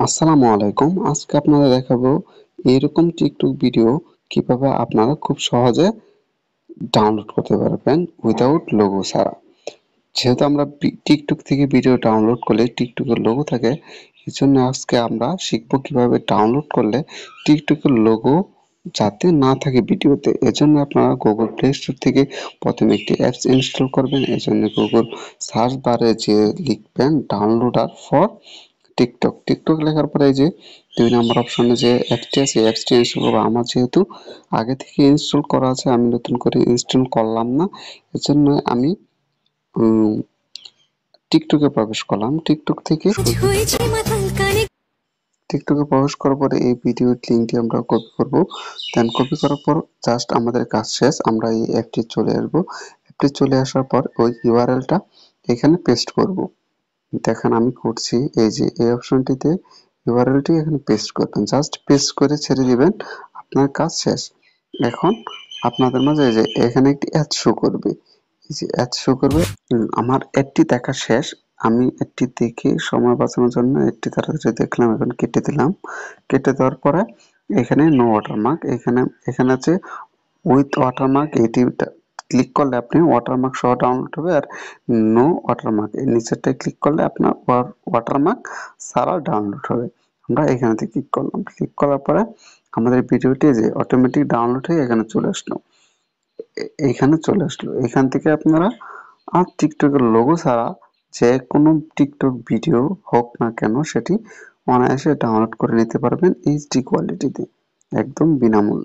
আসসালামু আলাইকুম। আজকে আপনাদের দেখাবো এরকম টিকটক ভিডিও কিভাবে আপনারা খুব সহজে ডাউনলোড করতে পারবেন উইদাউট লোগো ছাড়া। যেহেতু আমরা টিকটক থেকে ভিডিও ডাউনলোড করলে টিকটকের লোগো থাকে, এজন্য আজকে আমরা শিখবো কিভাবে ডাউনলোড করলে টিকটকের লোগো যাতে না থাকে ভিডিওতে। এজন্য আপনারা গুগল প্লে স্টোর থেকে প্রথমে একটি অ্যাপস ইনস্টল করবেন। এজন্য গুগল সার্চ বারে যে লিখবেন ডাউনলোডার ফর টিকটক। টিকটক লেখার পরে এই যে ২ নম্বর অপশনে যে অ্যাপসটি আছে এই অ্যাপসটি ইনস্টল করবো। আমার যেহেতু আগে থেকে ইনস্টল করা আছে আমি নতুন করে ইনস্টল করলাম না। এজন্য আমি উম টিকটকে প্রবেশ করলাম। টিকটকে প্রবেশ করার পরে এই ভিডিওর লিঙ্কটি আমরা কপি করব। দেন কপি করার পর জাস্ট আমাদের কাজ শেষ। আমরা এই অ্যাপটি চলে আসবো। অ্যাপটি চলে আসার পর ওই ইউআরএলটা এখানে পেস্ট করব। দেখেন আমি করছি, এই যে এই অপশনটিতে ইউআরএলটি এখানে পেস্ট করবেন, জাস্ট পেস্ট করে ছেড়ে দিবেন, আপনার কাজ শেষ। এখন আপনাদের মাঝে এই যে এখানে একটি অ্যাড শো করবে, এই যে অ্যাড শো করবে। আমার অ্যাডটি দেখা শেষ। আমি অ্যাডটি দেখে সময় বাঁচানোর জন্য অ্যাডটি তাড়াতাড়ি দেখলাম, এখন কেটে দিলাম। কেটে দেওয়ার পরে এখানে নো ওয়াটারমার্ক, এখানে আছে উইথ ওয়াটারমার্ক, এইটি ক্লিক করলে আপনি ওয়াটারমার্ক সহ ডাউনলোড হবে। আর নো ওয়াটারমার্ক এই নিচেরটায় ক্লিক করলে আপনার ওয়াটারমার্ক ছাড়া ডাউনলোড হবে। আমরা এখানেতে ক্লিক করলাম। ক্লিক করার পরে আমাদের ভিডিওটি যে অটোমেটিক ডাউনলোড হয়ে এখানে চলে আসলো। এইখানে চলে আসলো। এখান থেকে আপনারা আর টিকটকের লোগো ছাড়া যে কোনো টিকটক ভিডিও হোক না কেন সেটি অনায়াসে ডাউনলোড করে নিতে পারবেন এইচডি কোয়ালিটিতে, একদম বিনামূল্যে।